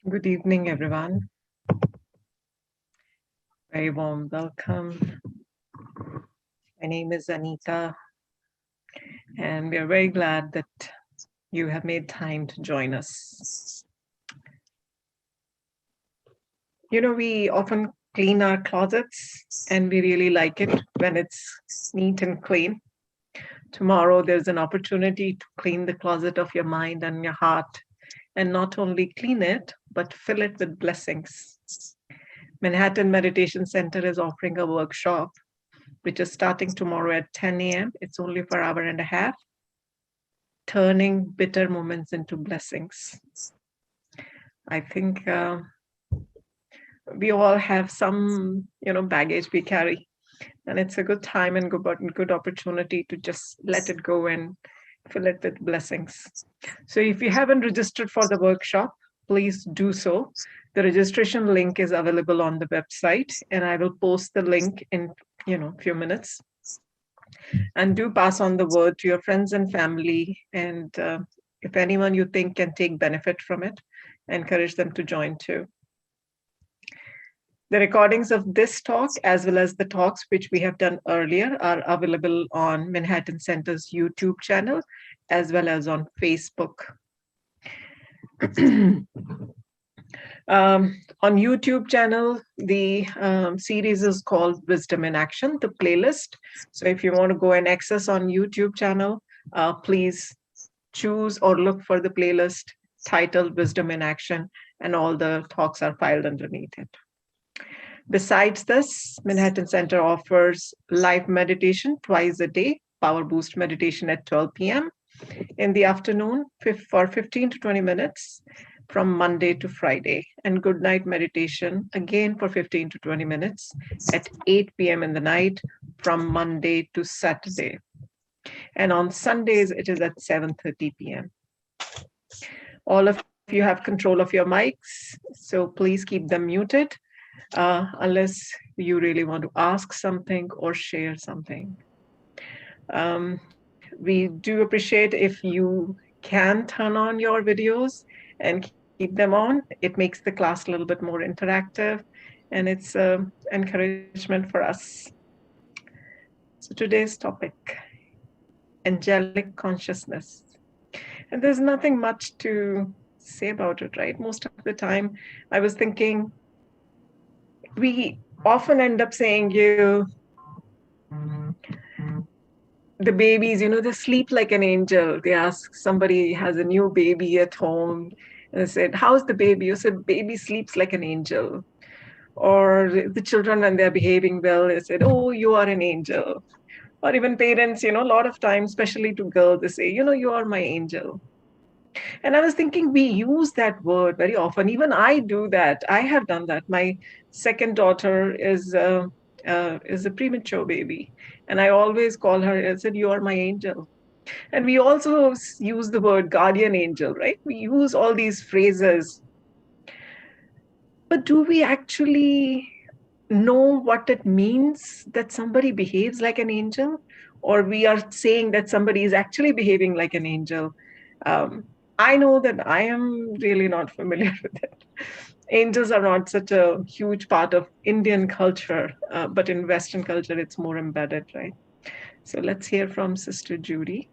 Good evening, everyone. Very warm welcome. My name is Anita, and we are very glad that you have made time to join us. You know, we often clean our closets, and we really like it when it's neat and clean. Tomorrow, there's an opportunity to clean the closet of your mind and your heart, and not only clean it, but fill it with blessings. Manhattan Meditation Center is offering a workshop which is starting tomorrow at 10 a.m. It's only for an hour and a half, turning bitter moments into blessings. I think we all have some, baggage we carry, and it's a good time and good opportunity to just let it go and fill it with blessings. So if you haven't registered for the workshop, please do so. The registration link is available on the website, and I will post the link in a few minutes. And do pass on the word to your friends and family, and if anyone you think can take benefit from it, encourage them to join too. The recordings of this talk, as well as the talks which we have done earlier, are available on Manhattan Center's YouTube channel, as well as on Facebook. On YouTube channel, the series is called Wisdom in Action, the playlist. So if you want to go and access on YouTube channel, please choose or look for the playlist titled Wisdom in Action, and all the talks are filed underneath it. Besides this, Manhattan Center offers live meditation twice a day, Power Boost meditation at 12 p.m. in the afternoon for 15 to 20 minutes from Monday to Friday, and good night meditation again for 15 to 20 minutes at 8 p.m. in the night from Monday to Saturday. And on Sundays, it is at 7:30 p.m. All of you have control of your mics, so please keep them muted unless you really want to ask something or share something. We do appreciate if you can turn on your videos and keep them on. It makes the class a little bit more interactive, and it's encouragement for us. So today's topic, angelic consciousness. And there's nothing much to say about it, right? Most of the time, I was thinking, we often end up saying, the babies, they sleep like an angel. They ask, somebody has a new baby at home, and they said, how's the baby? You said, baby sleeps like an angel. Or the children, when they're behaving well, they said, oh, you are an angel. Or even parents, a lot of times, especially to girls, they say, you are my angel. And I was thinking, we use that word very often. Even I do that. I have done that. My second daughter is a premature baby, and I always call her. I said, "You are my angel." And we also use the word guardian angel, right? We use all these phrases, but do we actually know what it means that somebody behaves like an angel, or we are saying that somebody is actually behaving like an angel? I know that I am really not familiar with it. Angels are not such a huge part of Indian culture, but in Western culture, it's more embedded, right? So let's hear from Sister Judy.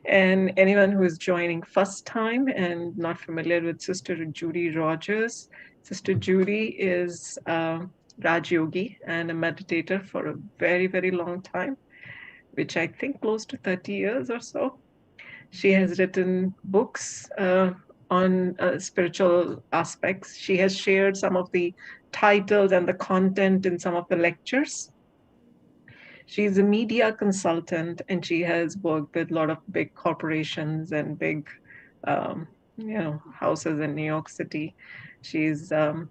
And anyone who is joining first time and not familiar with Sister Judy Rodgers, Sister Judy is Raj Yogi and a meditator for a very, very long time, which I think close to 30 years or so. She has written books on spiritual aspects. She has shared some of the titles and the content in some of the lectures. She's a media consultant, and she has worked with a lot of big corporations and big, houses in New York City. She's a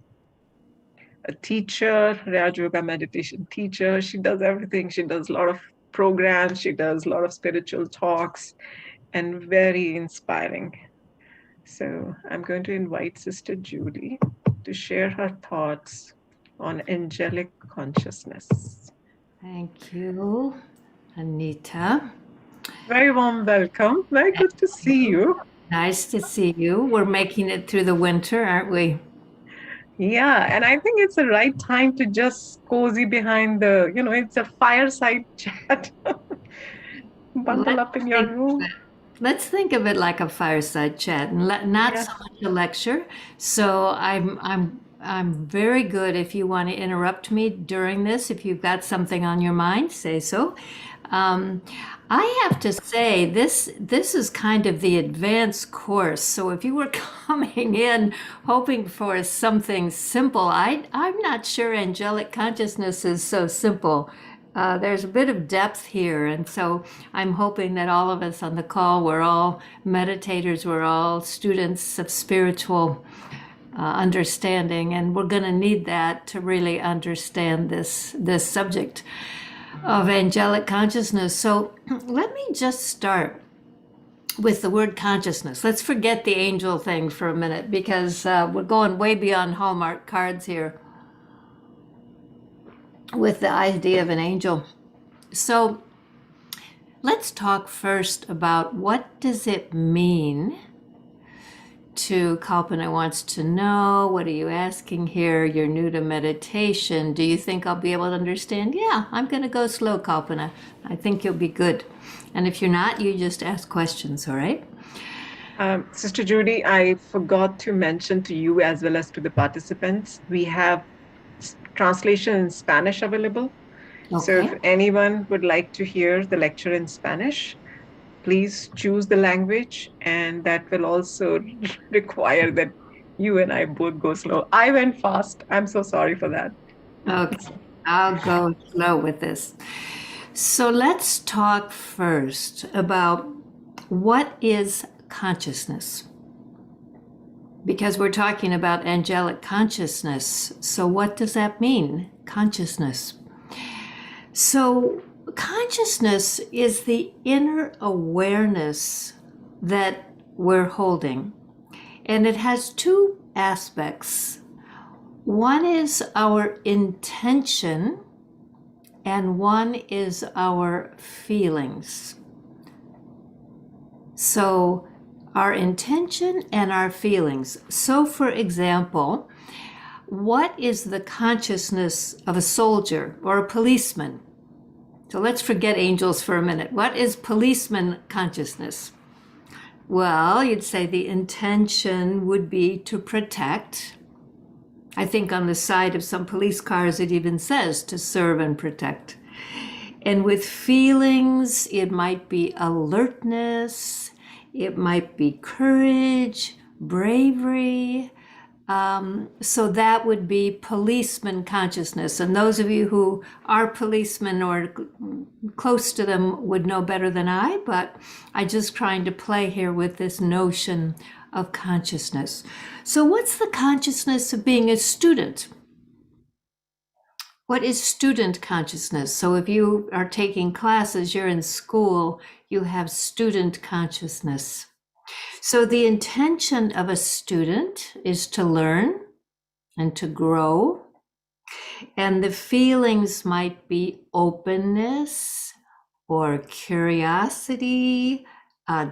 teacher, Raj Yoga meditation teacher. She does everything. She does a lot of programs. She does a lot of spiritual talks, and very inspiring. So I'm going to invite Sister Judy to share her thoughts on angelic consciousness. Thank you, Anita. Very warm welcome. Very good to see you. Nice to see you. We're making it through the winter, aren't we? Yeah, and I think it's the right time to just cozy behind it's a fireside chat. Bundle Let's up in your think room. let's think of it like a fireside chat and not Yeah. so much a lecture. So I'm very good if you want to interrupt me during this. If you've got something on your mind, say so. Um, I have to say this is kind of the advanced course. So if you were coming in hoping for something simple, I'm not sure angelic consciousness is so simple. There's a bit of depth here, and so I'm hoping that all of us on the call, we're all meditators, we're all students of spiritual understanding, and we're going to need that to really understand this subject of angelic consciousness. So let me just start with the word consciousness. Let's forget the angel thing for a minute because we're going way beyond Hallmark cards here with the idea of an angel. So let's talk first about what does it mean to Kalpana wants to know, what are you asking here? You're new to meditation. Do you think I'll be able to understand? Yeah, I'm going to go slow, Kalpana. I think you'll be good. And if you're not, you just ask questions, all right? Sister Judy, I forgot to mention to you as well as to the participants, we have translation in Spanish available. So if Okay. anyone would like to hear the lecture in Spanish, please choose the language, and that will also require that you and I both go slow. I went fast. I'm so sorry for that. Okay. I'll go slow with this. So let's talk first about what is consciousness, because we're talking about angelic consciousness. So, what does that mean? Consciousness. So, consciousness is the inner awareness that we're holding, and it has two aspects. One is our intention, and one is our feelings. So, our intention and our feelings. So, for example, what is the consciousness of a soldier or a policeman? So let's forget angels for a minute. What is policeman consciousness? Well, you'd say the intention would be to protect. I think on the side of some police cars it even says to serve and protect. And with feelings, it might be alertness, it might be courage, bravery. So that would be policeman consciousness. And those of you who are policemen or close to them would know better than I, but I just trying to play here with this notion of consciousness. So what's the consciousness of being a student? What is student consciousness? So if you are taking classes, you're in school, you have student consciousness. So the intention of a student is to learn and to grow. And the feelings might be openness or curiosity,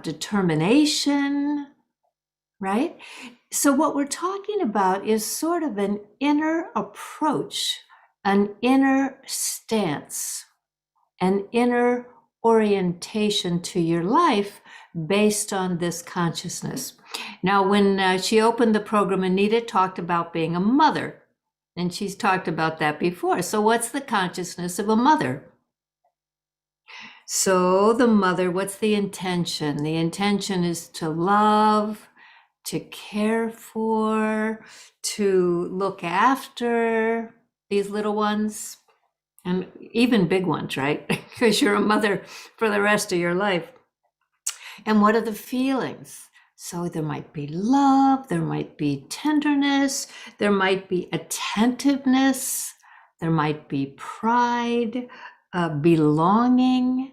determination, right? So, what we're talking about is sort of an inner approach, an inner stance, an inner orientation to your life based on this consciousness. Now, when she opened the program, Anita talked about being a mother, and she's talked about that before. So, what's the consciousness of a mother? So, the mother, what's the intention? The intention is to love, to care for, to look after these little ones, and even big ones, right? Because you're a mother for the rest of your life. And what are the feelings? So there might be love, there might be tenderness, there might be attentiveness, there might be pride, belonging,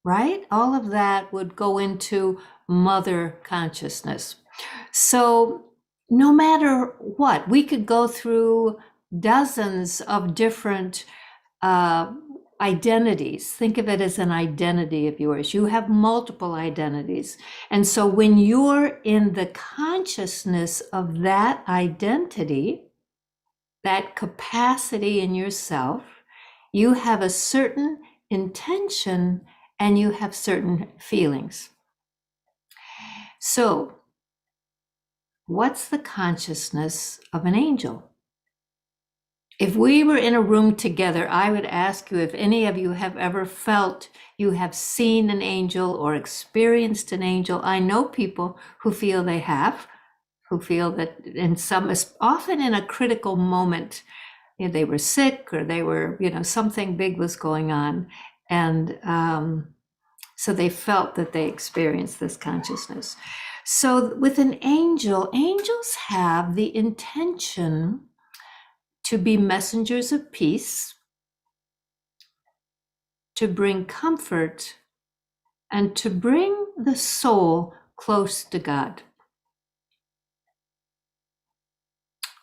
right? All of that would go into mother consciousness. So no matter what, we could go through dozens of different uh, identities. Think of it as an identity of yours. You have multiple identities. And so when you're in the consciousness of that identity, that capacity in yourself, you have a certain intention and you have certain feelings. So, what's the consciousness of an angel? If we were in a room together, I would ask you if any of you have ever felt you have seen an angel or experienced an angel. I know people who feel they have, who feel that in some, often in a critical moment, they were sick or they were, something big was going on. And so they felt that they experienced this consciousness. So with an angel, angels have the intention to be messengers of peace, to bring comfort, and to bring the soul close to God.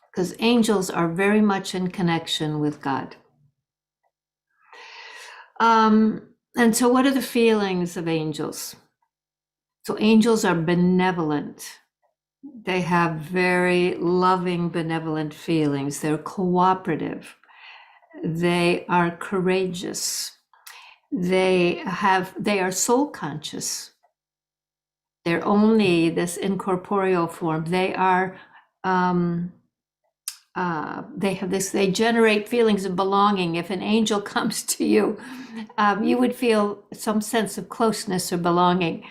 Because angels are very much in connection with God. And so what are the feelings of angels? So angels are benevolent. They have very loving, benevolent feelings. They're cooperative. They are courageous. They are soul conscious. They're only this incorporeal form. They are, they generate feelings of belonging. If an angel comes to you, you would feel some sense of closeness or belonging.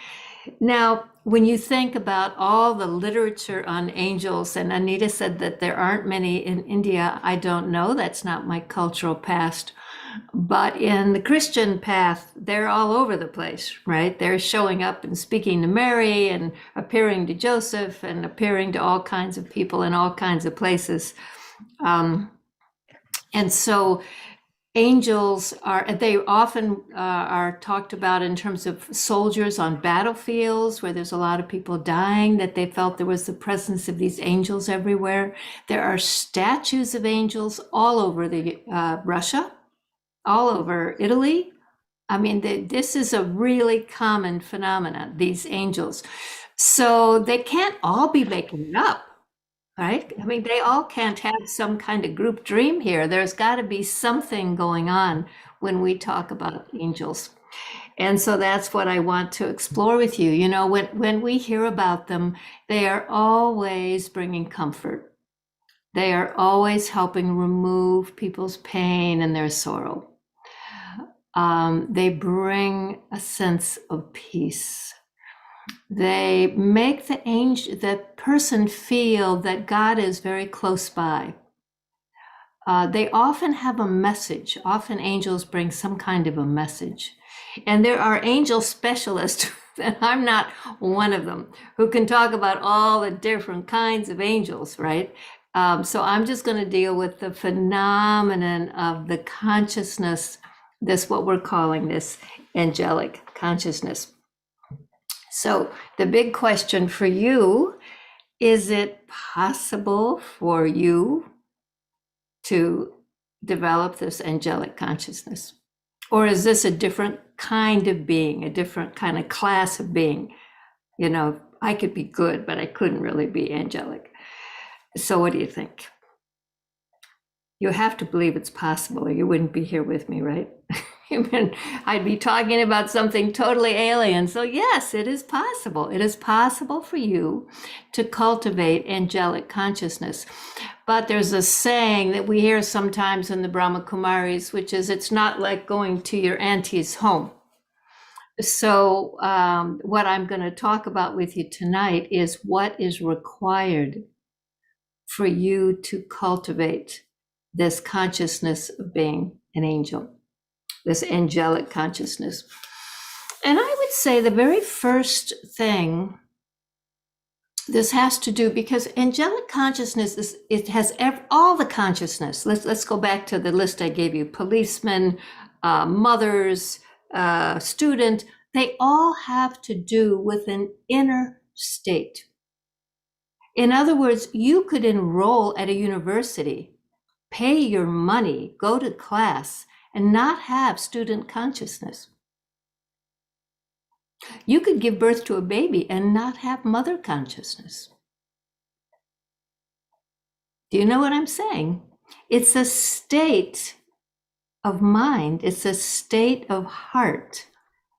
Now, when you think about all the literature on angels, and Anita said that there aren't many in India, I don't know, that's not my cultural past. But in the Christian path, they're all over the place, right? They're showing up and speaking to Mary and appearing to Joseph and appearing to all kinds of people in all kinds of places. And so angels they often are talked about in terms of soldiers on battlefields where there's a lot of people dying, that they felt there was the presence of these angels everywhere. There are statues of angels all over Russia, all over Italy. I mean, this is a really common phenomenon, these angels. So they can't all be making it up. Right? I mean, they all can't have some kind of group dream here. There's got to be something going on when we talk about angels. And so that's what I want to explore with you. When we hear about them, they are always bringing comfort. They are always helping remove people's pain and their sorrow. They bring a sense of peace. They make the person feel that God is very close by. They often have a message. Often angels bring some kind of a message. And there are angel specialists, and I'm not one of them, who can talk about all the different kinds of angels, right? So I'm just going to deal with the phenomenon of the consciousness, what we're calling this angelic consciousness. So the big question for you, is it possible for you to develop this angelic consciousness? Or is this a different kind of being, a different kind of class of being? I could be good, but I couldn't really be angelic. So what do you think? You have to believe it's possible, or you wouldn't be here with me, right? I'd be talking about something totally alien. So yes, it is possible. It is possible for you to cultivate angelic consciousness. But there's a saying that we hear sometimes in the Brahma Kumaris, which is, it's not like going to your auntie's home. So what I'm going to talk about with you tonight is what is required for you to cultivate this consciousness of being an angel, this angelic consciousness. And I would say the very first thing this has to do, because angelic consciousness it has all the consciousness. Let's go back to the list I gave you: policemen, mothers, student. They all have to do with an inner state. In other words, you could enroll at a university, pay your money, go to class, and not have student consciousness. You could give birth to a baby and not have mother consciousness. Do you know what I'm saying? It's a state of mind. It's a state of heart.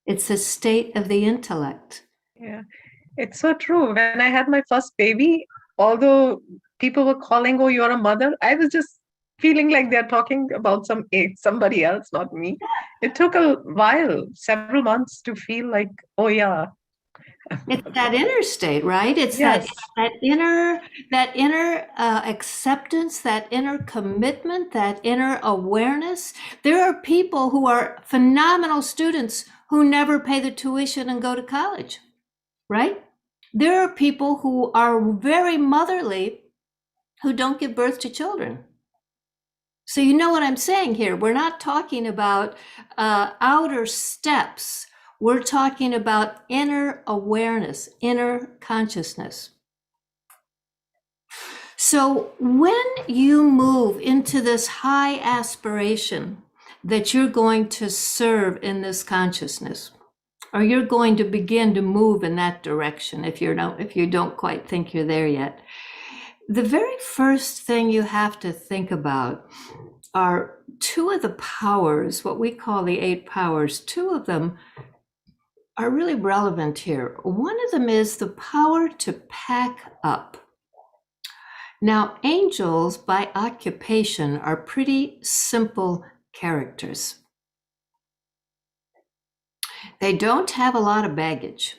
It's a state of the intellect. Yeah, it's so true. When I had my first baby, although people were calling, "Oh, you're a mother," I was just feeling like they're talking about somebody else, not me. It took a while, several months, to feel like, "Oh yeah." It's that inner state, right? It's Yes. that inner acceptance, that inner commitment, that inner awareness. There are people who are phenomenal students who never pay the tuition and go to college, right? There are people who are very motherly who don't give birth to children. So you know what I'm saying here. We're not talking about outer steps. We're talking about inner awareness, inner consciousness. So when you move into this high aspiration that you're going to serve in this consciousness, or you're going to begin to move in that direction if you don't quite think you're there yet, the very first thing you have to think about are two of the powers, what we call the 8 powers. Two of them are really relevant here. One of them is the power to pack up. Now, angels by occupation are pretty simple characters. They don't have a lot of baggage.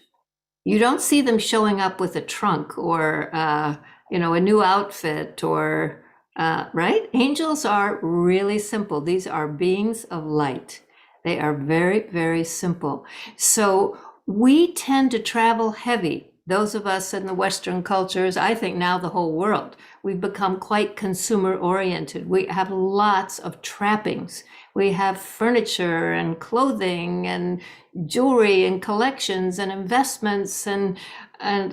You don't see them showing up with a trunk or a new outfit or right? Angels are really simple. These are beings of light. They are very, very simple. So we tend to travel heavy. Those of us in the Western cultures, I think now the whole world, we've become quite consumer oriented. We have lots of trappings. We have furniture and clothing and jewelry and collections and investments and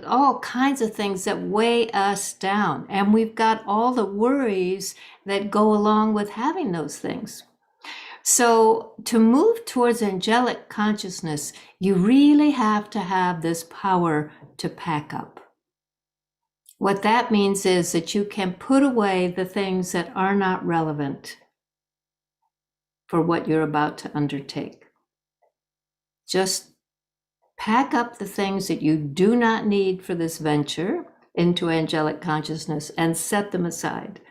all kinds of things that weigh us down. And we've got all the worries that go along with having those things. So to move towards angelic consciousness, you really have to have this power to pack up. What that means is that you can put away the things that are not relevant for what you're about to undertake. Just pack up the things that you do not need for this venture into angelic consciousness and set them aside.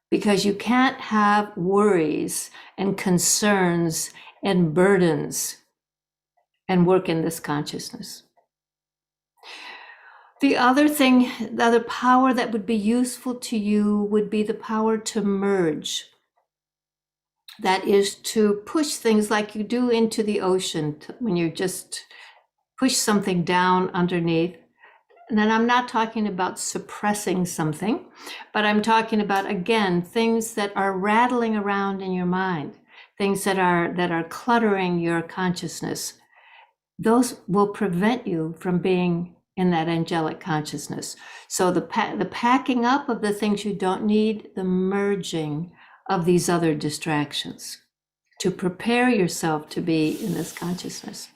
Because you can't have worries and concerns and burdens and work in this consciousness. The other thing, the other power that would be useful to you would be the power to merge. That is to push things like you do into the ocean when you just push something down underneath. And then I'm not talking about suppressing something, but I'm talking about, again, things that are rattling around in your mind, things that are cluttering your consciousness. Those will prevent you from being in that angelic consciousness. So the packing up of the things you don't need, the merging of these other distractions to prepare yourself to be in this consciousness.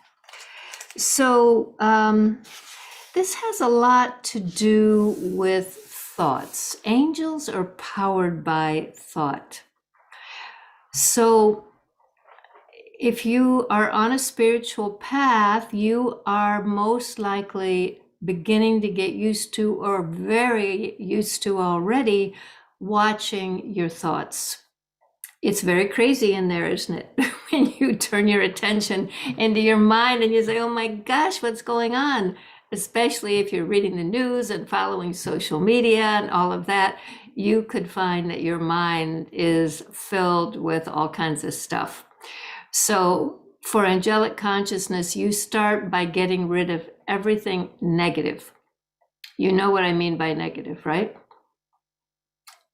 So this has a lot to do with thoughts. Angels are powered by thought. So if you are on a spiritual path, you are most likely beginning to get used to, or very used to already, watching your thoughts. It's very crazy in there, isn't it? When you turn your attention into your mind and you say, oh my gosh, what's going on? Especially if you're reading the news and following social media and all of that, you could find that your mind is filled with all kinds of stuff. So for angelic consciousness, you start by getting rid of everything negative. You know what I mean by negative, right?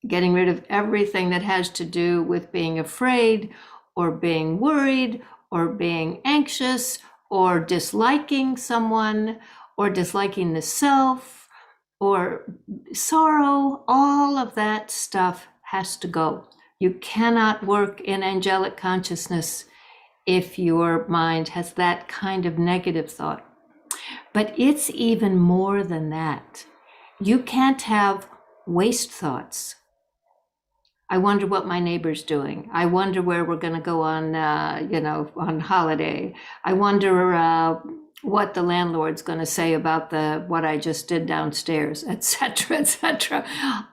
Getting rid of everything that has to do with being afraid or being worried or being anxious or disliking someone or disliking the self or sorrow. All of that stuff has to go. You cannot work in angelic consciousness if your mind has that kind of negative thought. But it's even more than that. You can't have waste thoughts. I wonder what my neighbor's doing. I wonder where we're going to go on, on holiday. I wonder what the landlord's going to say about what I just did downstairs, etc., etc.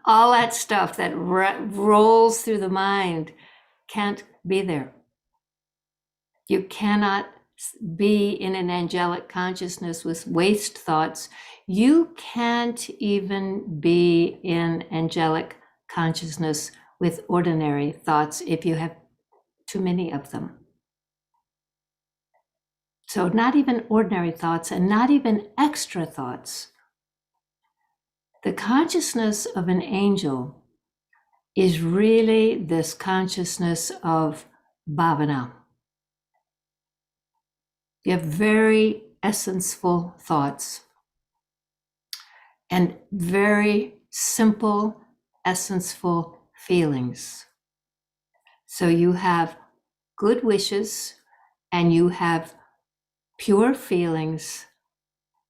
All that stuff that rolls through the mind can't be there. You cannot be in an angelic consciousness with waste thoughts. You can't even be in angelic consciousness with ordinary thoughts if you have too many of them. So not even ordinary thoughts and not even extra thoughts. The consciousness of an angel is really this consciousness of bhavana. You have very essential thoughts and very simple, essential feelings. So you have good wishes and you have pure feelings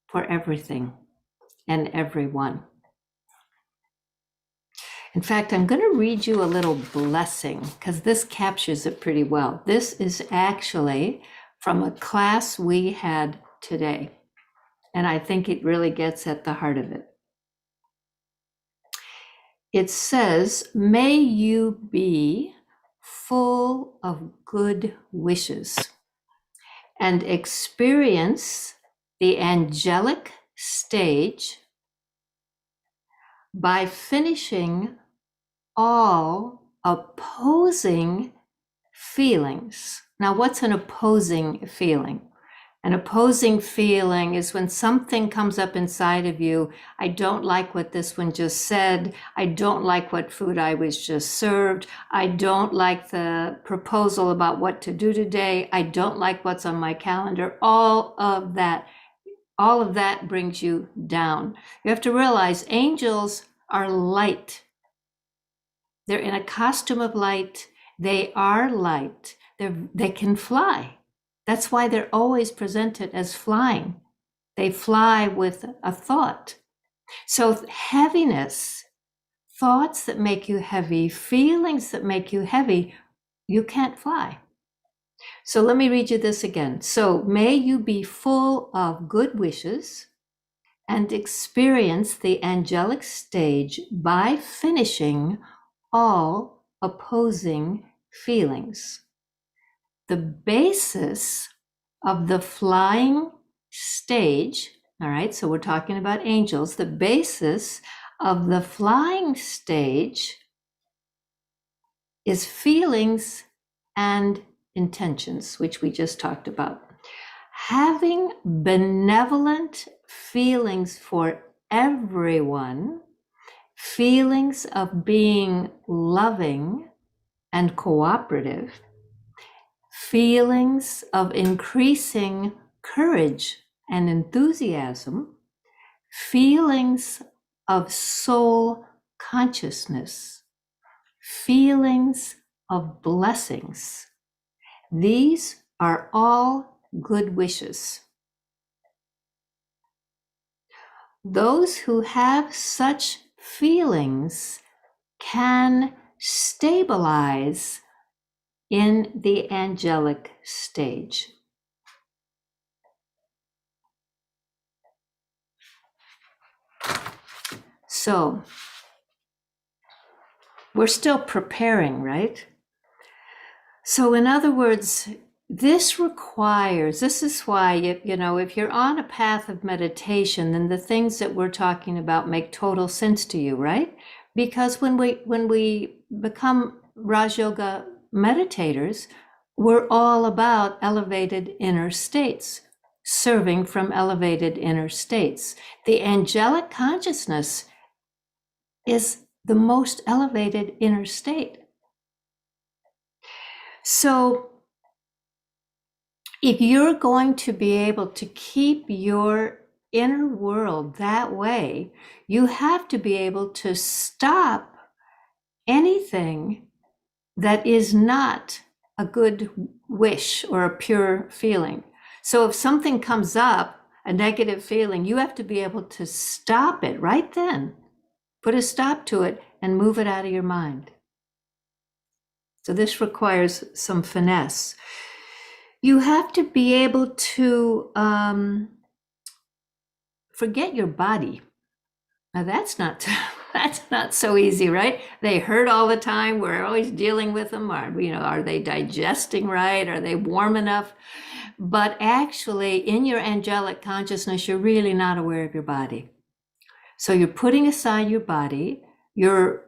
for everything and everyone. In fact, I'm going to read you a little blessing because this captures it pretty well. This is actually from a class we had today, and I think it really gets at the heart of it. It says, may you be full of good wishes and experience the angelic stage by finishing all opposing feelings. Now, what's an opposing feeling? An opposing feeling is when something comes up inside of you. I don't like what this one just said. I don't like what food I was just served. I don't like the proposal about what to do today. I don't like what's on my calendar. All of that brings you down. You have to realize angels are light. They're in a costume of light. They are light. They can fly. That's why they're always presented as flying. They fly with a thought. So heaviness, thoughts that make you heavy, feelings that make you heavy, you can't fly. So let me read you this again. So may you be full of good wishes and experience the angelic stage by finishing all opposing feelings. The basis of the flying stage, all right, so we're talking about angels, the basis of the flying stage is feelings and intentions, which we just talked about. Having benevolent feelings for everyone, feelings of being loving and cooperative, feelings of increasing courage and enthusiasm, feelings of soul consciousness, feelings of blessings. These are all good wishes. Those who have such feelings can stabilize in the angelic stage. So, we're still preparing, right? So, in other words, this is why, if you're on a path of meditation, then the things that we're talking about make total sense to you, right? Because when we become Raj Yoga meditators, we're all about elevated inner states, serving from elevated inner states. The angelic consciousness is the most elevated inner state. So if you're going to be able to keep your inner world that way, you have to be able to stop anything that is not a good wish or a pure feeling. So if something comes up, a negative feeling, you have to be able to stop it right then, put a stop to it, and move it out of your mind. So this requires some finesse. You have to be able to forget your body. Now that's not so easy, right? They hurt all the time. We're always dealing with them. Are they digesting right? Are they warm enough? But actually, in your angelic consciousness, you're really not aware of your body. So you're putting aside your body. You're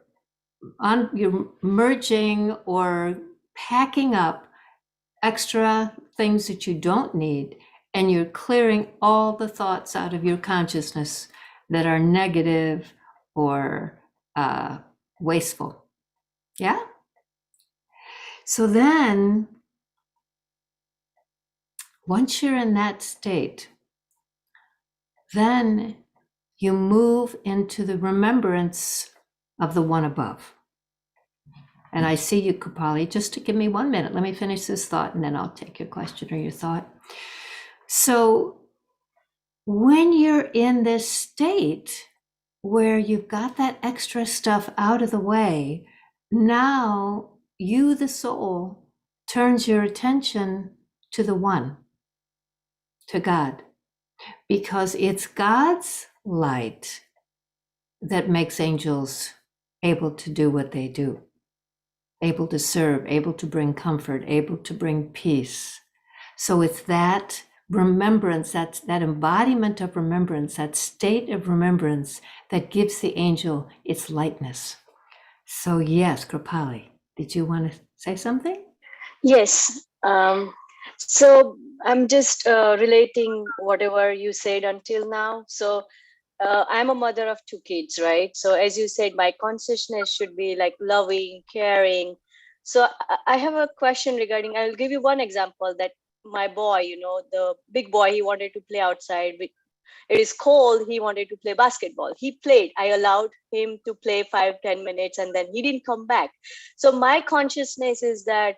merging or packing up extra things that you don't need, and you're clearing all the thoughts out of your consciousness that are negative or wasteful. Yeah? So then, once you're in that state, then you move into the remembrance of the one above. And I see you, Kapali. Just to give me 1 minute, let me finish this thought, and then I'll take your question or your thought. So when you're in this state where you've got that extra stuff out of the way, now you, the soul, turns your attention to the one, to God, because it's God's light that makes angels able to do what they do, able to serve, able to bring comfort, able to bring peace. So it's that remembrance, that embodiment of remembrance, that state of remembrance that gives the angel its lightness. So yes, Kripali, did you want to say something? Yes. So I'm just relating whatever you said until now. So I'm a mother of 2 kids, right? So as you said, my consciousness should be like loving, caring. So I have a question regarding, I'll give you one example that my boy, the big boy, he wanted to play outside. It is cold. He wanted to play basketball. He played. I allowed him to play 5-10 minutes and then he didn't come back. So my consciousness is that,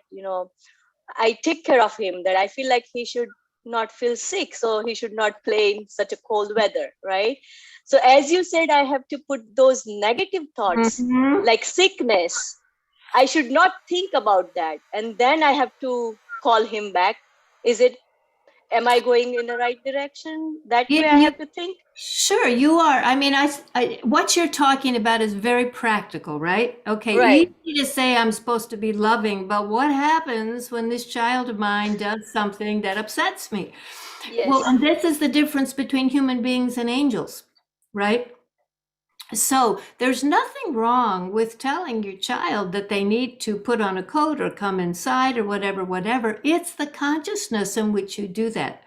I take care of him, that I feel like he should not feel sick. So he should not play in such a cold weather, right? So as you said, I have to put those negative thoughts like sickness. I should not think about that. And then I have to call him back. Am I going in the right direction? That way I have to think? Sure, you are. I mean, what you're talking about is very practical, right? Okay, Right. easy to say I'm supposed to be loving, but what happens when this child of mine does something that upsets me? Yes. Well, and this is the difference between human beings and angels, right? So there's nothing wrong with telling your child that they need to put on a coat or come inside or whatever. It's the consciousness in which you do that.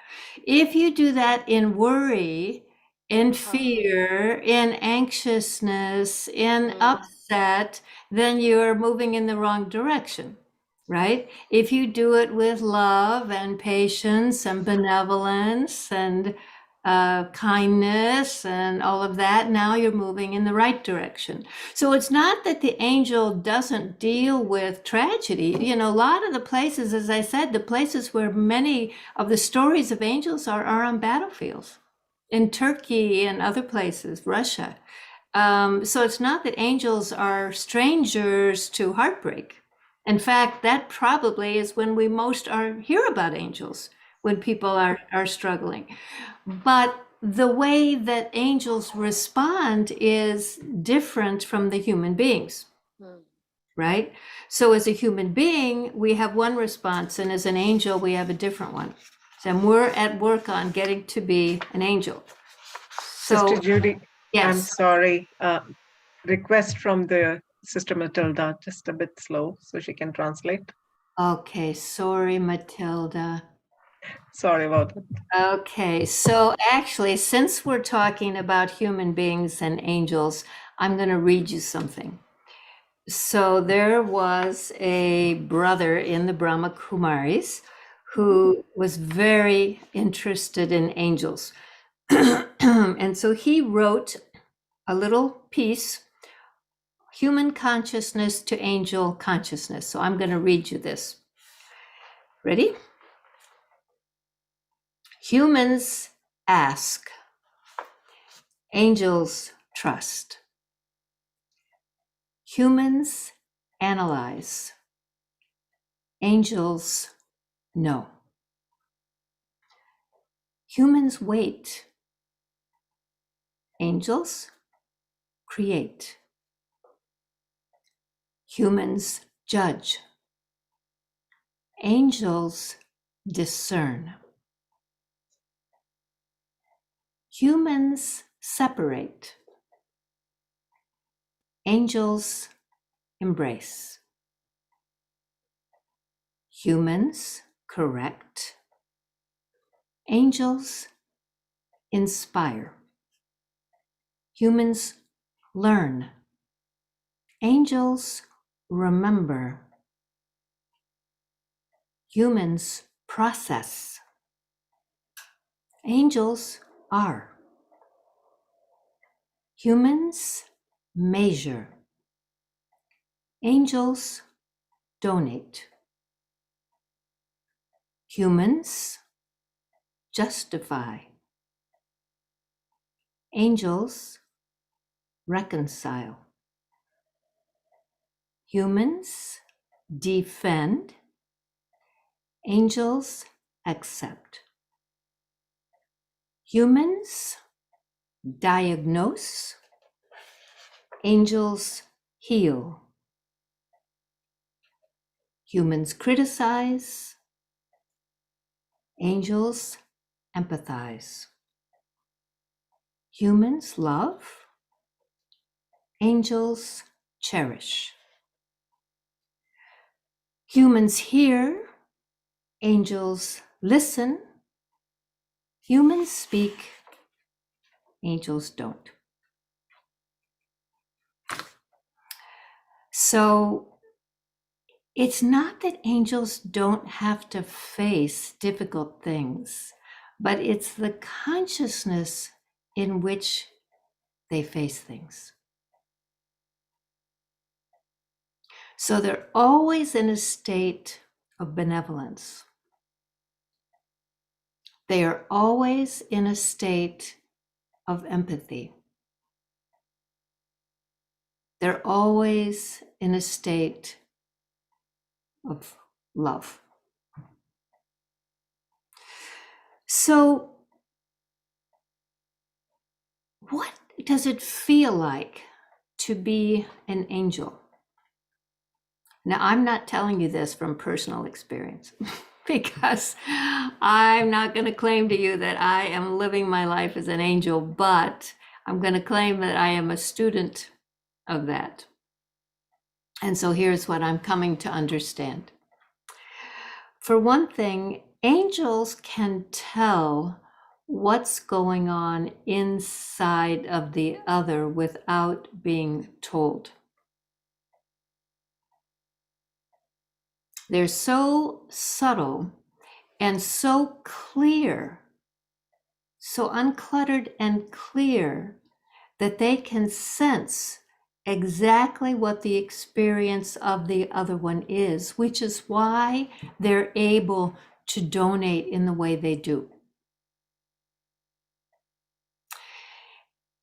If you do that in worry, in fear, in anxiousness, in upset, then you're moving in the wrong direction, right? If you do it with love and patience and benevolence and kindness and all of that, now you're moving in the right direction. So it's not that the angel doesn't deal with tragedy. A lot of the places, as I said, the places where many of the stories of angels are on battlefields, in Turkey and other places, Russia. So it's not that angels are strangers to heartbreak. In fact, that probably is when we most hear about angels, when people are struggling. But the way that angels respond is different from the human beings, right? So as a human being, we have one response, and as an angel, we have a different one. And we're at work on getting to be an angel. So, Sister Judy, yes. I'm sorry. Request from the Sister Matilda, just a bit slow so she can translate. Okay, sorry, Matilda. Sorry about it. Okay, so actually, since we're talking about human beings and angels, I'm going to read you something. So there was a brother in the Brahma Kumaris who was very interested in angels. And so he wrote a little piece human consciousness to angel consciousness. So I'm going to read you this. Ready? Humans ask, angels trust. Humans analyze, angels know. Humans wait, angels create. Humans judge, angels discern. Humans separate, angels embrace. Humans correct, angels inspire. Humans learn, angels remember. Humans process, angels are. Humans measure, angels donate. Humans justify, angels reconcile. Humans defend, angels accept. Humans diagnose, angels heal. Humans criticize, angels empathize. Humans love, angels cherish. Humans hear, angels listen. Humans speak, angels don't. So it's not that angels don't have to face difficult things, but it's the consciousness in which they face things. So they're always in a state of benevolence. They are always in a state of empathy. They're always in a state of love. So, what does it feel like to be an angel? Now, I'm not telling you this from personal experience because I'm not going to claim to you that I am living my life as an angel, but I'm going to claim that I am a student of that. And so here's what I'm coming to understand. For one thing, angels can tell what's going on inside of the other without being told. They're so subtle and so clear, so uncluttered and clear, that they can sense exactly what the experience of the other one is, which is why they're able to donate in the way they do.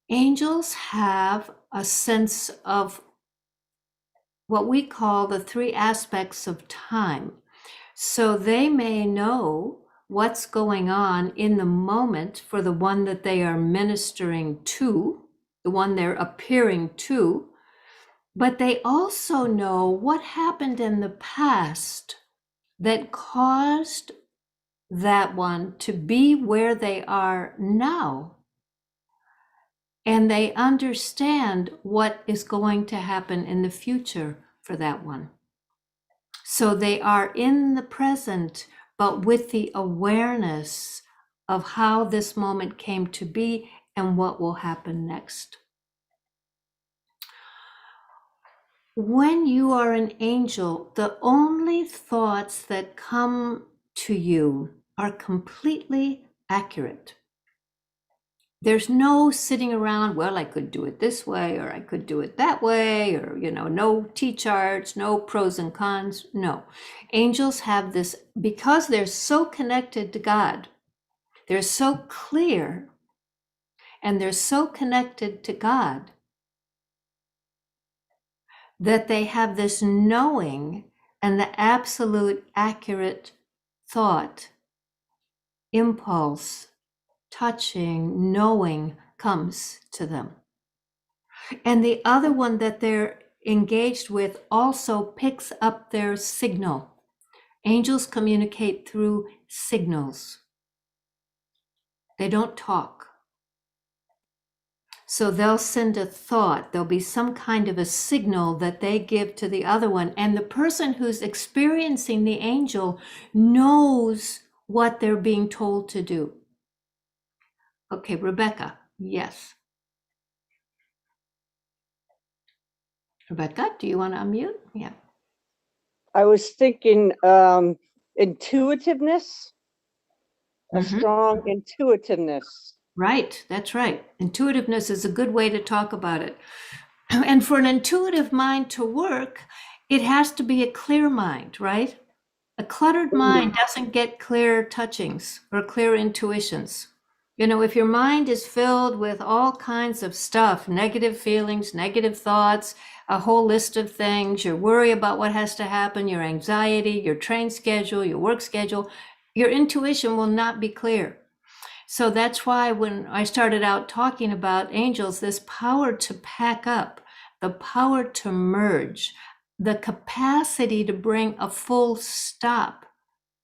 Angels have a sense of what we call the three aspects of time. So they may know what's going on in the moment for the one that they are ministering to, the one they're appearing to, but they also know what happened in the past that caused that one to be where they are now. And they understand what is going to happen in the future for that one. So they are in the present, but with the awareness of how this moment came to be and what will happen next. When you are an angel, the only thoughts that come to you are completely accurate. There's no sitting around, well, I could do it this way, or I could do it that way, or, no T-charts, no pros and cons. No. Angels have this, because they're so connected to God, they're so clear, and they're so connected to God that they have this knowing and the absolute accurate thought, impulse, touching, knowing comes to them. And the other one that they're engaged with also picks up their signal. Angels communicate through signals. They don't talk. So they'll send a thought. There'll be some kind of a signal that they give to the other one. And the person who's experiencing the angel knows what they're being told to do. Okay, Rebecca, yes. Rebecca, do you want to unmute? Yeah. I was thinking intuitiveness, a strong intuitiveness. Right, that's right. Intuitiveness is a good way to talk about it. And for an intuitive mind to work, it has to be a clear mind, right? A cluttered mind doesn't get clear touchings or clear intuitions. If your mind is filled with all kinds of stuff, negative feelings, negative thoughts, a whole list of things, your worry about what has to happen, your anxiety, your train schedule, your work schedule, your intuition will not be clear. So that's why when I started out talking about angels, this power to pack up, the power to merge, the capacity to bring a full stop.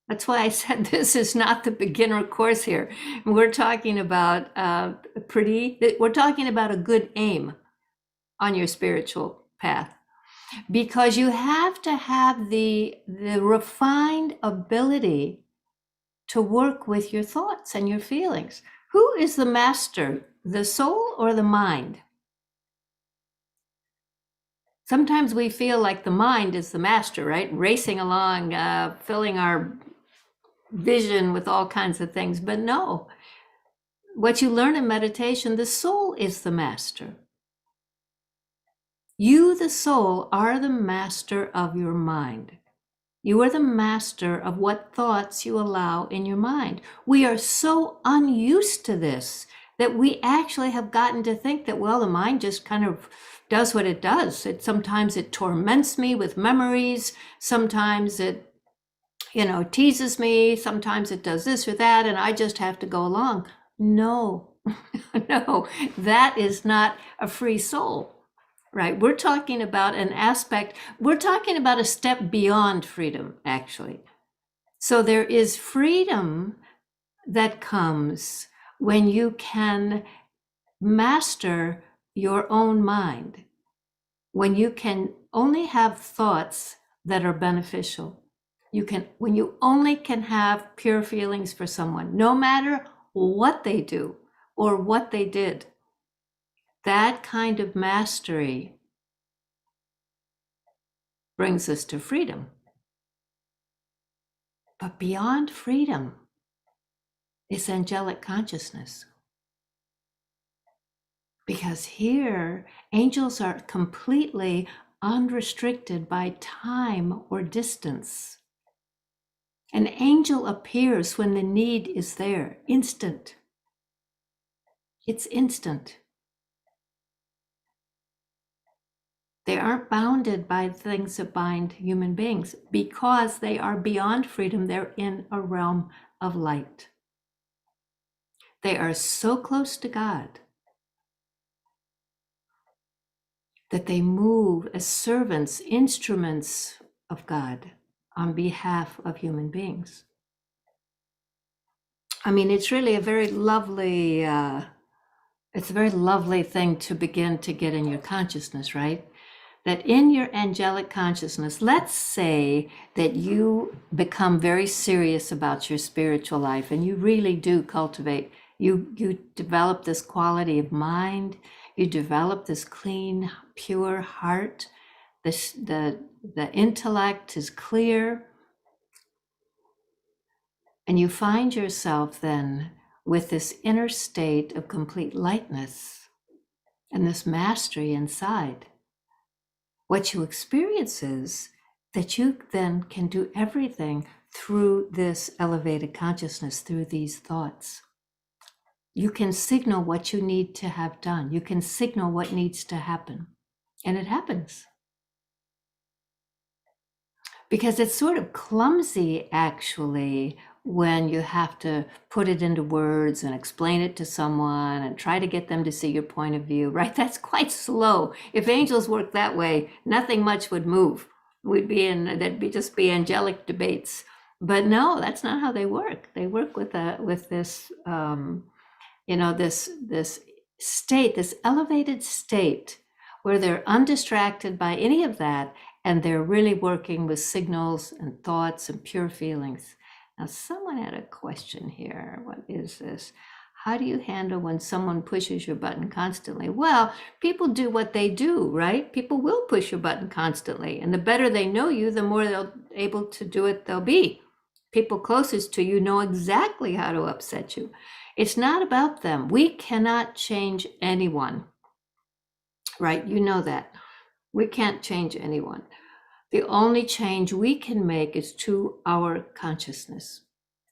That's why I said this is not the beginner course here. We're talking about we're talking about a good aim on your spiritual path, because you have to have the refined ability to work with your thoughts and your feelings. Who is the master, the soul or the mind? Sometimes we feel like the mind is the master, right? Racing along, filling our vision with all kinds of things. But no, what you learn in meditation, the soul is the master. You, the soul, are the master of your mind. You are the master of what thoughts you allow in your mind. We are so unused to this that we actually have gotten to think that, well, the mind just kind of does what it does. Sometimes it torments me with memories. Sometimes it, teases me. Sometimes it does this or that, and I just have to go along. No, no, that is not a free soul. Right. We're talking about an aspect, we're talking about a step beyond freedom, actually. So there is freedom that comes when you can master your own mind, when you can only have thoughts that are beneficial. When you only can have pure feelings for someone, no matter what they do or what they did. That kind of mastery brings us to freedom. But beyond freedom is angelic consciousness. Because here, angels are completely unrestricted by time or distance. An angel appears when the need is there, instant. It's instant. They aren't bounded by things that bind human beings because they are beyond freedom. They're in a realm of light. They are so close to God that they move as servants, instruments of God on behalf of human beings. I mean, it's really a very lovely, it's a very lovely thing to begin to get in your consciousness, right? That in your angelic consciousness, let's say that you become very serious about your spiritual life and you really do cultivate, you develop this quality of mind, you develop this clean, pure heart, the intellect is clear, and you find yourself then with this inner state of complete lightness and this mastery inside. What you experience is that you then can do everything through this elevated consciousness, through these thoughts. You can signal what you need to have done. You can signal what needs to happen. And it happens. Because it's sort of clumsy, actually, when you have to put it into words and explain it to someone and try to get them to see your point of view, right? That's quite slow. If angels worked that way, nothing much would move. There'd just be angelic debates. But no, that's not how they work. They work with this, this state, this elevated state where they're undistracted by any of that, and they're really working with signals and thoughts and pure feelings. Now, someone had a question here. What is this? How do you handle when someone pushes your button constantly? Well, people do what they do, right? People will push your button constantly. And the better they know you, the more they'll able to do it they'll be. People closest to you know exactly how to upset you. It's not about them. We cannot change anyone, right? You know that. We can't change anyone. The only change we can make is to our consciousness.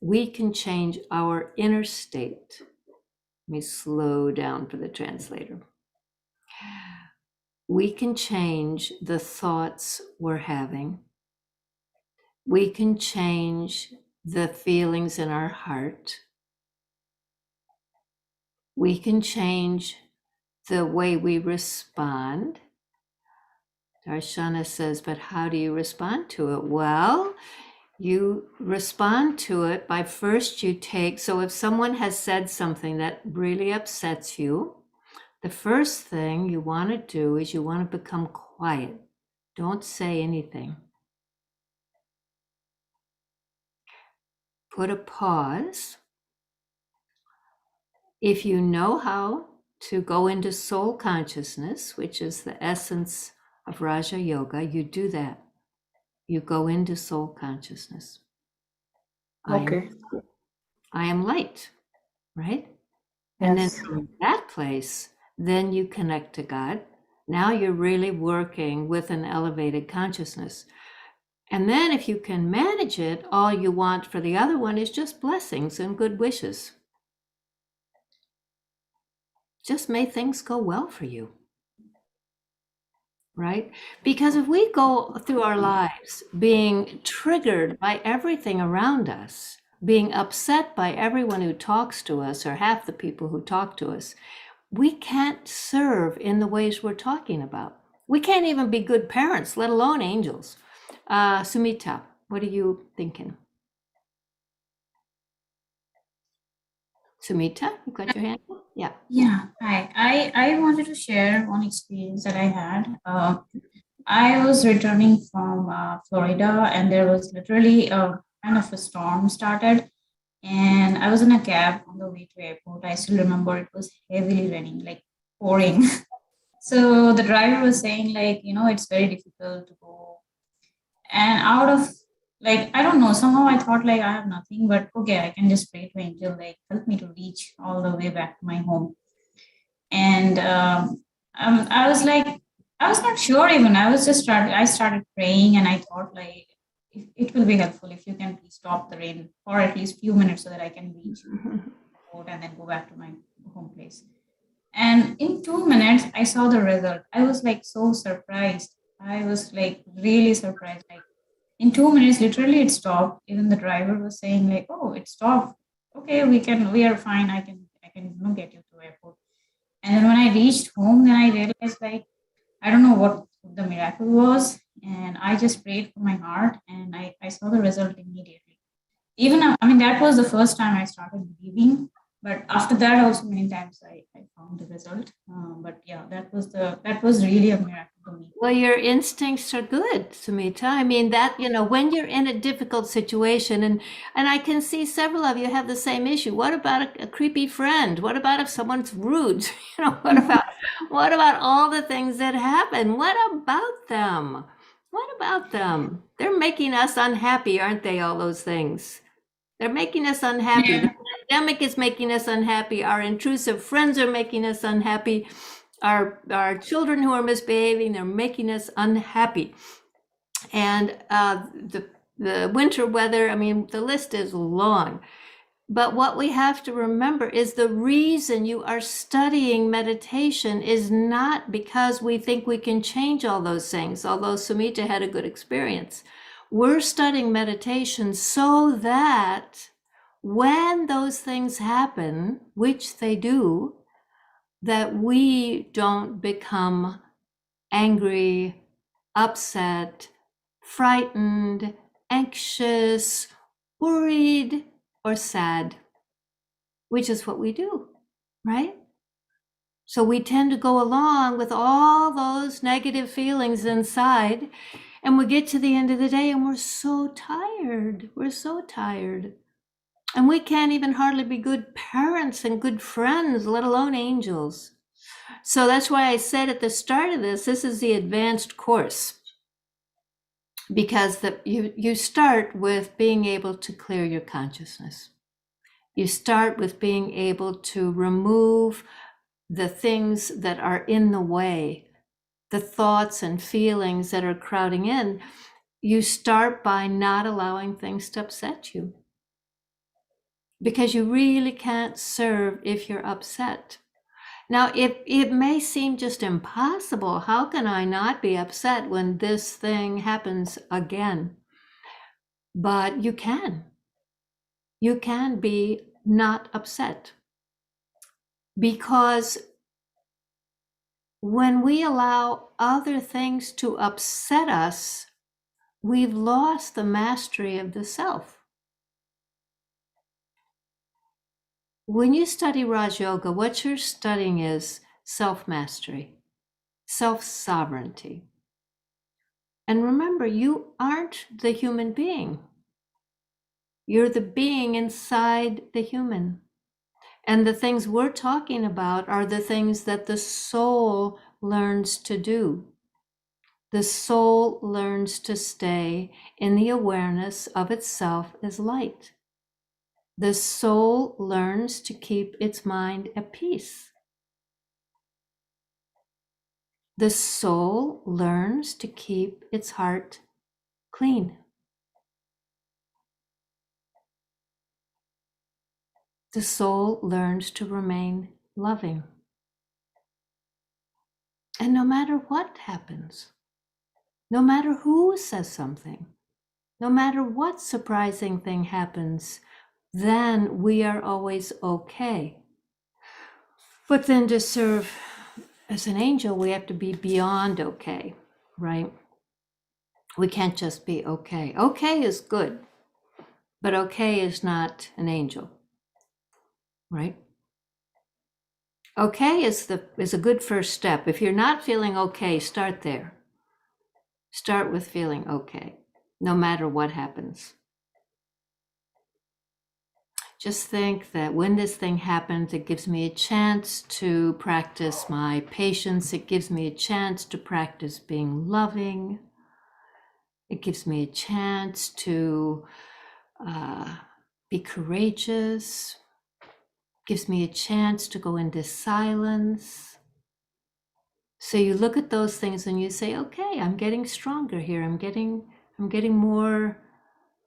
We can change our inner state. Let me slow down for the translator. We can change the thoughts we're having. We can change the feelings in our heart. We can change the way we respond. Darshana says, but how do you respond to it? Well, you respond to it by first so if someone has said something that really upsets you, the first thing you want to do is you want to become quiet. Don't say anything. Put a pause. If you know how to go into soul consciousness, which is the essence of Raja Yoga, you do that. You go into soul consciousness. Okay. I am light, right? Yes. And then from that place, then you connect to God. Now you're really working with an elevated consciousness. And then if you can manage it, all you want for the other one is just blessings and good wishes. Just may things go well for you. Right? Because if we go through our lives being triggered by everything around us, being upset by everyone who talks to us or half the people who talk to us, we can't serve in the ways we're talking about. We can't even be good parents, let alone angels. Sumita, what are you thinking? Sumita, you got your hand up? Yeah. Yeah, hi. I wanted to share one experience that I had. I was returning from Florida, and there was literally a kind of a storm started, and I was in a cab on the way to airport. I still remember it was heavily raining, like pouring. So the driver was saying, like, it's very difficult to go. And out of, like, I don't know, somehow I thought, like, I have nothing, but okay, I can just pray to angel, like, help me to reach all the way back to my home. And I was like, I was not sure even. I started praying, and I thought, like, it will be helpful if you can please stop the rain for at least few minutes so that I can reach boat and then go back to my home place. And in 2 minutes, I saw the result. I was like so surprised. I was like really surprised. Like in 2 minutes, literally it stopped. Even the driver was saying, like, oh, it stopped. Okay, we are fine. I can get you to airport. And then when I reached home, then I realized, like, I don't know what the miracle was. And I just prayed from my heart, and I saw the result immediately. Even, I mean, that was the first time I started believing. But after that, also many times I found the result. But yeah, that was really a miracle for me. Well, your instincts are good, Sumita. I mean, that, when you're in a difficult situation, and I can see several of you have the same issue. What about a creepy friend? What about if someone's rude? What about all the things that happen? What about them? What about them? They're making us unhappy, aren't they? All those things. They're making us unhappy. Yeah. pandemic is making us unhappy. Our intrusive friends are making us unhappy. Our children who are misbehaving, they're making us unhappy. And the winter weather, I mean, the list is long. But what we have to remember is the reason you are studying meditation is not because we think we can change all those things, although Sumita had a good experience. We're studying meditation so that when those things happen, which they do, that we don't become angry, upset, frightened, anxious, worried, or sad, which is what we do, right? So we tend to go along with all those negative feelings inside, and we get to the end of the day and we're so tired. We're so tired. And we can't even hardly be good parents and good friends, let alone angels. So that's why I said at the start of this is the advanced course. Because you start with being able to clear your consciousness. You start with being able to remove the things that are in the way, the thoughts and feelings that are crowding in. You start by not allowing things to upset you. Because you really can't serve if you're upset. Now, it may seem just impossible. How can I not be upset when this thing happens again? But you can. You can be not upset. Because when we allow other things to upset us, we've lost the mastery of the self. When you study Raj Yoga, what you're studying is self-mastery, self-sovereignty. And remember, you aren't the human being. You're the being inside the human. And the things we're talking about are the things that the soul learns to do. The soul learns to stay in the awareness of itself as light. The soul learns to keep its mind at peace. The soul learns to keep its heart clean. The soul learns to remain loving. And no matter what happens, no matter who says something, no matter what surprising thing happens, then we are always okay. But then to serve as an angel, we have to be beyond okay, right? We can't just be okay. Okay is good, but okay is not an angel, right? Okay is a good first step. If you're not feeling okay, start there. Start with feeling okay, no matter what happens. Just think that when this thing happens, it gives me a chance to practice my patience. It gives me a chance to practice being loving. It gives me a chance to be courageous. It gives me a chance to go into silence. So you look at those things and you say, okay, I'm getting stronger here. I'm getting more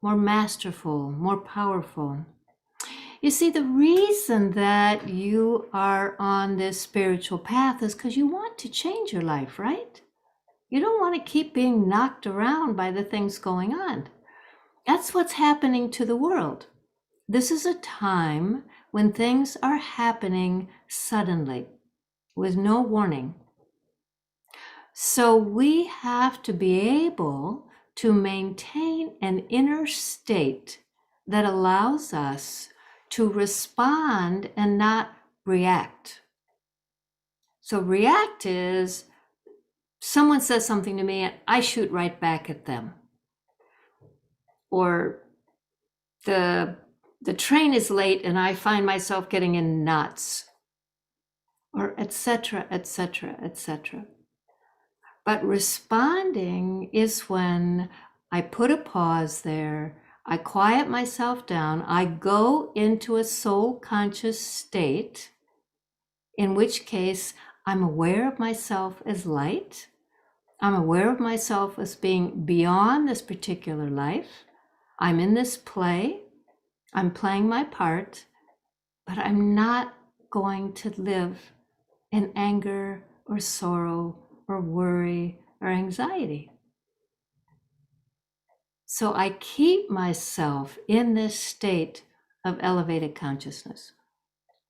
masterful, more powerful. You see, the reason that you are on this spiritual path is because you want to change your life, right? You don't want to keep being knocked around by the things going on. That's what's happening to the world. This is a time when things are happening suddenly with no warning. So we have to be able to maintain an inner state that allows us to respond and not react. So react is someone says something to me and I shoot right back at them. Or the train is late and I find myself getting in knots. Or etc., etc., etc. But responding is when I put a pause there, I quiet myself down. I go into a soul conscious state, in which case I'm aware of myself as light. I'm aware of myself as being beyond this particular life. I'm in this play. I'm playing my part, but I'm not going to live in anger or sorrow or worry or anxiety. So I keep myself in this state of elevated consciousness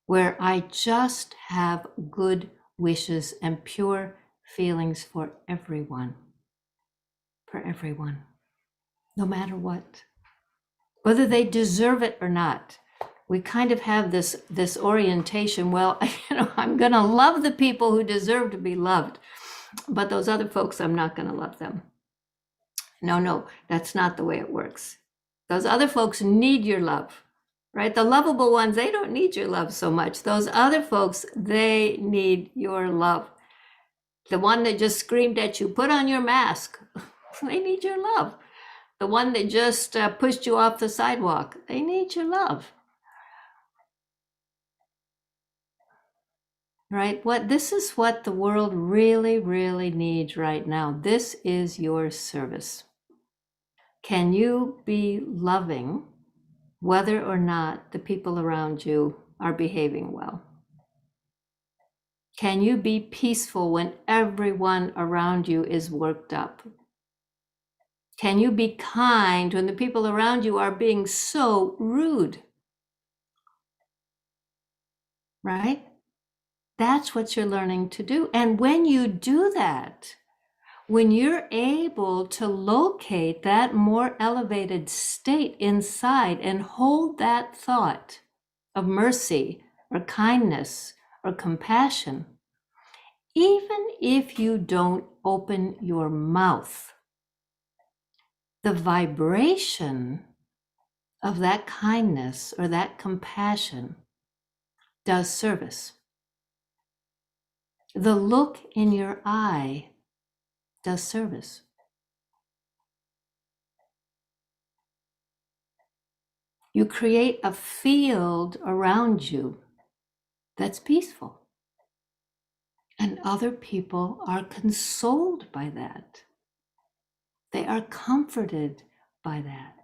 where I just have good wishes and pure feelings for everyone, no matter what, whether they deserve it or not. We kind of have this orientation, well, I'm going to love the people who deserve to be loved, but those other folks, I'm not going to love them. No, that's not the way it works. Those other folks need your love, right? The lovable ones, they don't need your love so much. Those other folks, they need your love. The one that just screamed at you, put on your mask, they need your love. The one that just pushed you off the sidewalk, they need your love. Right? This is what the world really, really needs right now. This is your service. Can you be loving whether or not the people around you are behaving well? Can you be peaceful when everyone around you is worked up? Can you be kind when the people around you are being so rude? Right? That's what you're learning to do. And when you do that, when you're able to locate that more elevated state inside and hold that thought of mercy or kindness or compassion, even if you don't open your mouth, the vibration of that kindness or that compassion does service. The look in your eye does service. You create a field around you that's peaceful. And other people are consoled by that. They are comforted by that.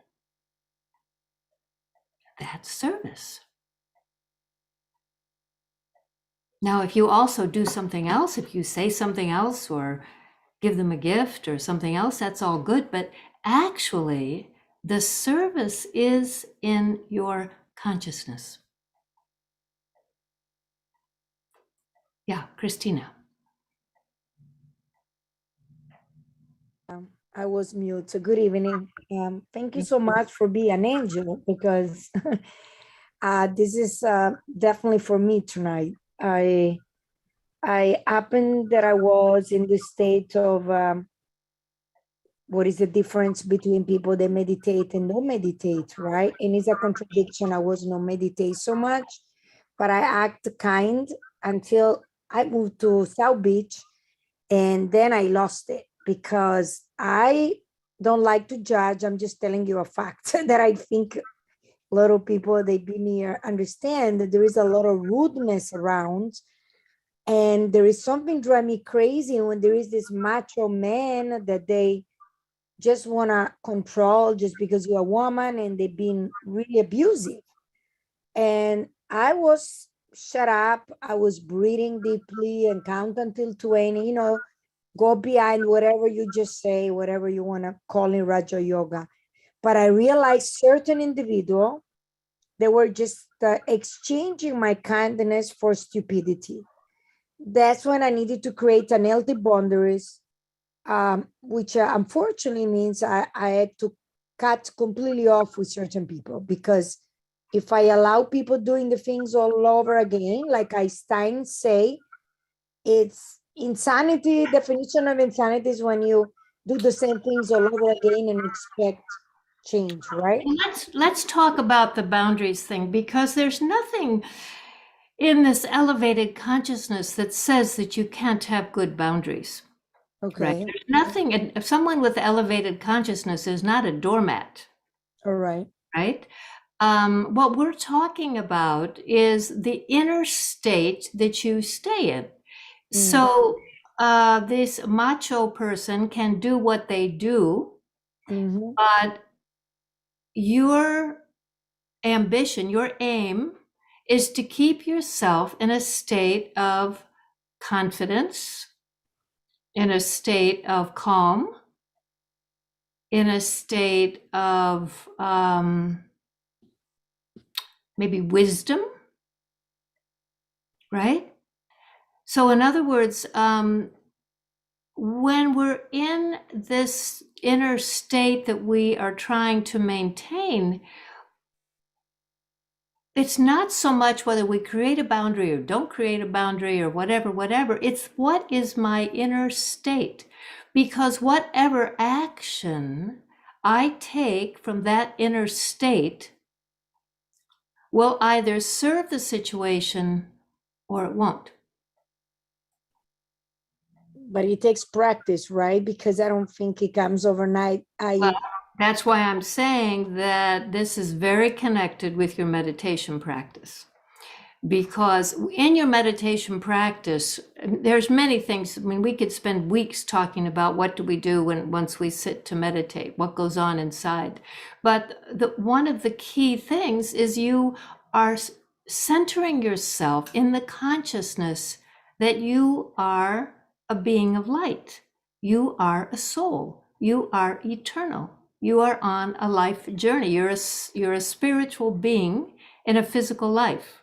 That's service. Now, if you also do something else, if you say something else or give them a gift or something else, that's all good. But actually, the service is in your consciousness. Yeah, Christina. I was mute. So good evening. Thank you so much for being an angel, because this is definitely for me tonight. I happened that I was in the state of what is the difference between people that meditate and don't meditate, right? And it's a contradiction. I was not meditate so much, but I act kind until I moved to South Beach, and then I lost it because I don't like to judge. I'm just telling you a fact that I think a lot of people they've been here understand that there is a lot of rudeness around. And there is something drive me crazy when there is this macho man that they just want to control just because you're a woman, and they've been really abusive. And I was shut up. I was breathing deeply and count until 20, go behind whatever you just say, whatever you want to call in Raja Yoga. But I realized certain individual, they were just exchanging my kindness for stupidity. That's when I needed to create an healthy boundaries, which unfortunately means I had to cut completely off with certain people, because if I allow people doing the things all over again, like Einstein say, it's insanity. Definition of insanity is when you do the same things all over again and expect change, right? Let's talk about the boundaries thing, because there's nothing in this elevated consciousness that says that you can't have good boundaries. Okay. Right? There's nothing, if someone with elevated consciousness is not a doormat. All right. right? What we're talking about is the inner state that you stay in. So this macho person can do what they do, but your ambition, your aim is to keep yourself in a state of confidence, in a state of calm, in a state of maybe wisdom, right? So, in other words, when we're in this inner state that we are trying to maintain, it's not so much whether we create a boundary or don't create a boundary or whatever. It's what is my inner state? Because whatever action I take from that inner state will either serve the situation or it won't. But it takes practice, right? Because I don't think it comes overnight. Well, that's why I'm saying that this is very connected with your meditation practice. Because in your meditation practice, there's many things. I mean, we could spend weeks talking about what do we do once we sit to meditate, what goes on inside. But one of the key things is you are centering yourself in the consciousness that you are a being of light. You are a soul. You are eternal. You are on a life journey. You're a spiritual being in a physical life.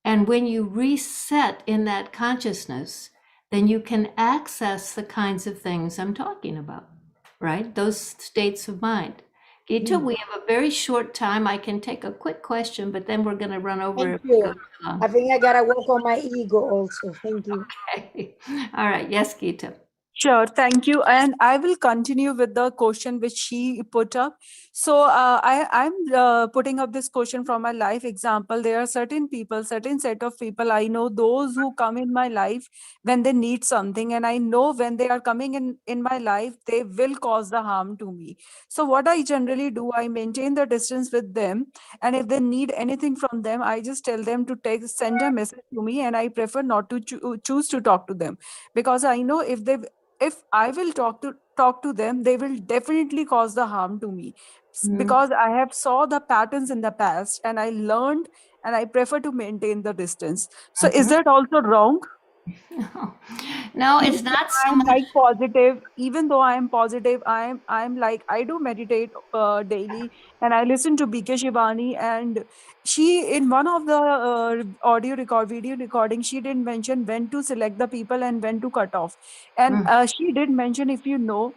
And when you reset in that consciousness, then you can access the kinds of things I'm talking about, right? Those states of mind. Gita, we have a very short time. I can take a quick question, but then we're going to run over. Thank you. I think I gotta work on my ego also. Thank you. Okay. All right. Yes, Gita. Sure, thank you. And I will continue with the question which she put up. So I'm putting up this question from my life example. There are certain people, certain set of people I know, those who come in my life when they need something. And I know when they are coming in my life, they will cause the harm to me. So what I generally do, I maintain the distance with them. And if they need anything from them, I just tell them to send a message to me. And I prefer not to choose to talk to them, because I know if I will talk to them, they will definitely cause the harm to me, because I have saw the patterns in the past and I learned, and I prefer to maintain the distance. So is that also wrong? No, it's not so I'm much. like positive, even though I am positive, I'm like, I do meditate daily, and I listen to BK Shivani, and she, in one of the video recording, she did mention when to select the people and when to cut off. And she did mention, if you know,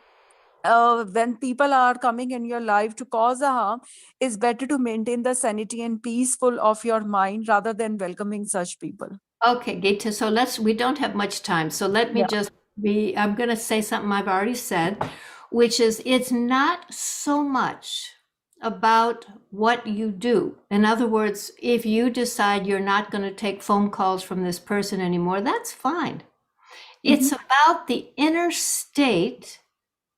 when people are coming in your life to cause a harm, it's better to maintain the sanity and peaceful of your mind rather than welcoming such people. Okay, Gita, so we don't have much time. So let me I'm going to say something I've already said, which is it's not so much about what you do. In other words, if you decide you're not going to take phone calls from this person anymore, that's fine. It's about the inner state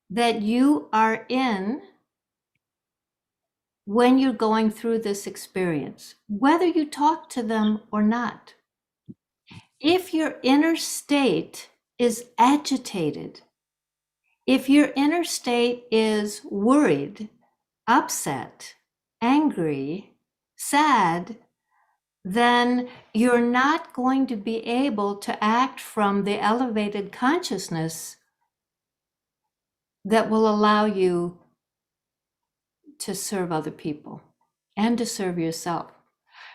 that you are in when you're going through this experience, whether you talk to them or not. If your inner state is agitated, if your inner state is worried, upset, angry, sad, then you're not going to be able to act from the elevated consciousness that will allow you to serve other people and to serve yourself.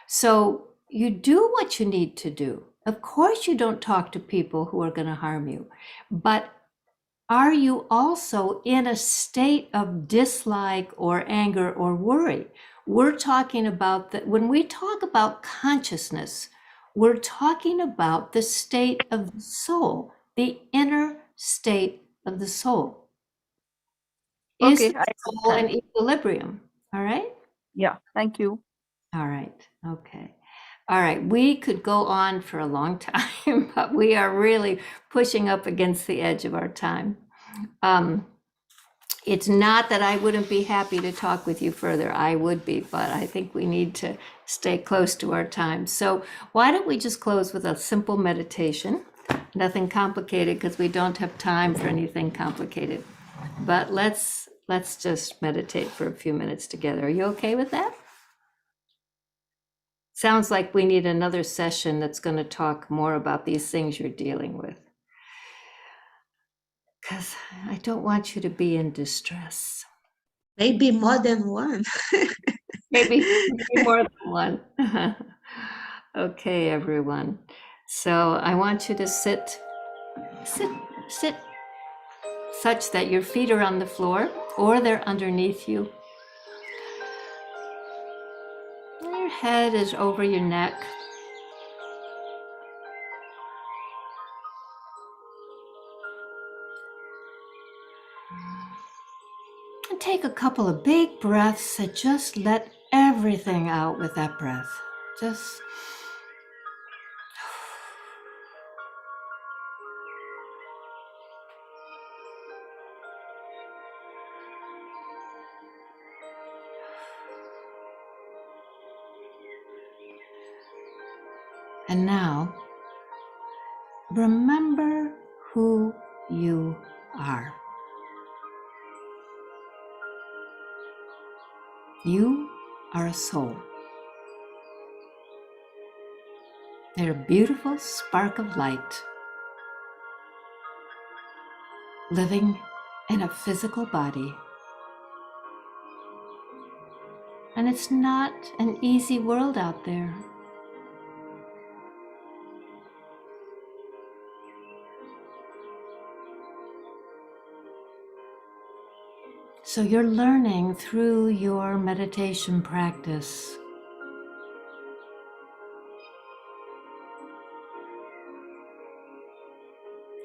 So you do what you need to do. Of course, you don't talk to people who are going to harm you, but are you also in a state of dislike or anger or worry? We're talking about that. When we talk about consciousness, we're talking about the state of the soul, the inner state of the soul. Is Okay, the soul in equilibrium? All right. Yeah, thank you. All right. Okay. All right. We could go on for a long time, but we are really pushing up against the edge of our time. It's not that I wouldn't be happy to talk with you further. I would be, but I think we need to stay close to our time. So why don't we just close with a simple meditation? Nothing complicated, because we don't have time for anything complicated. But let's just meditate for a few minutes together. Are you okay with that? Sounds like we need another session that's going to talk more about these things you're dealing with. Because I don't want you to be in distress. Maybe more than one. Maybe more than one. Okay, everyone. So I want you to sit such that your feet are on the floor or they're underneath you. Your head is over your neck. And take a couple of big breaths and just let everything out with that breath. Just and now, remember who you are. You are a soul. You're a beautiful spark of light, living in a physical body. And it's not an easy world out there. So you're learning through your meditation practice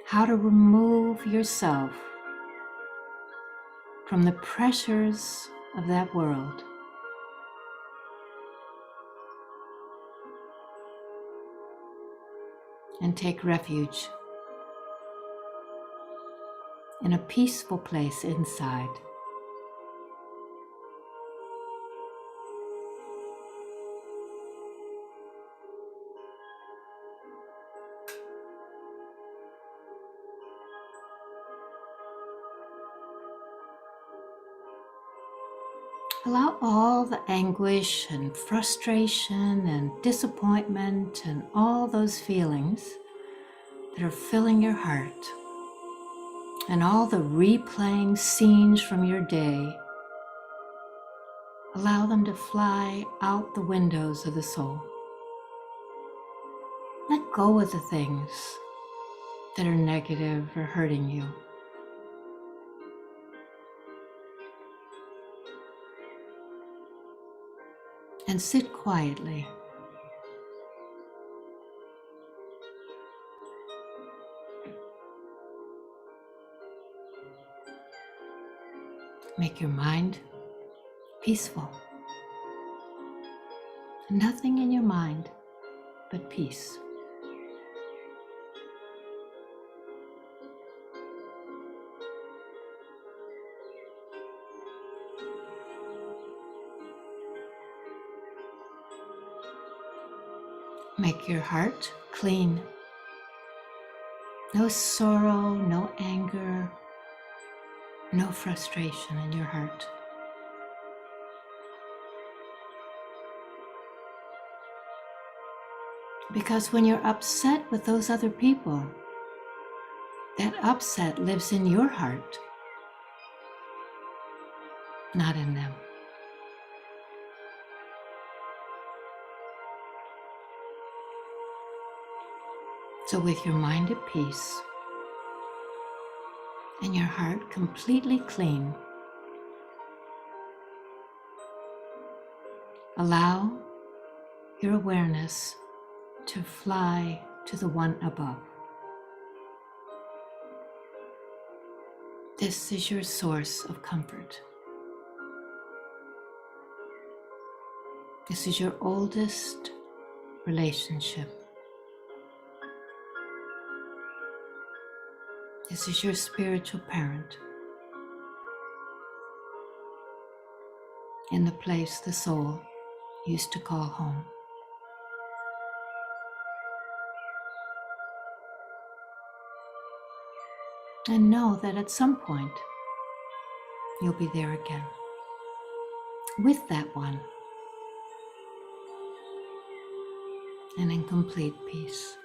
how to remove yourself from the pressures of that world. And take refuge in a peaceful place inside. Allow all the anguish and frustration and disappointment and all those feelings that are filling your heart and all the replaying scenes from your day, allow them to fly out the windows of the soul. Let go of the things that are negative or hurting you. And sit quietly. Make your mind peaceful. Nothing in your mind but peace. Make your heart clean. No sorrow, no anger, no frustration in your heart. Because when you're upset with those other people, that upset lives in your heart, not in them. So with your mind at peace and your heart completely clean, allow your awareness to fly to the one above. This is your source of comfort. This is your oldest relationship. This is your spiritual parent. in the place the soul used to call home. And know that at some point you'll be there again with that one and in complete peace.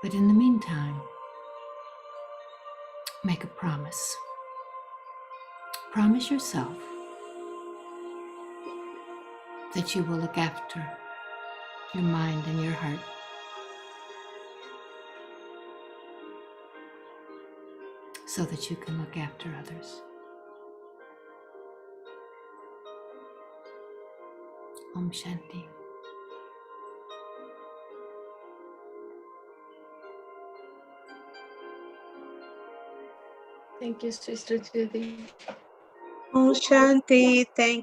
But in the meantime, make a promise. Promise yourself that you will look after your mind and your heart, so that you can look after others. Om Shanti. Thank you, Sister Judy. Om Shanti. Thank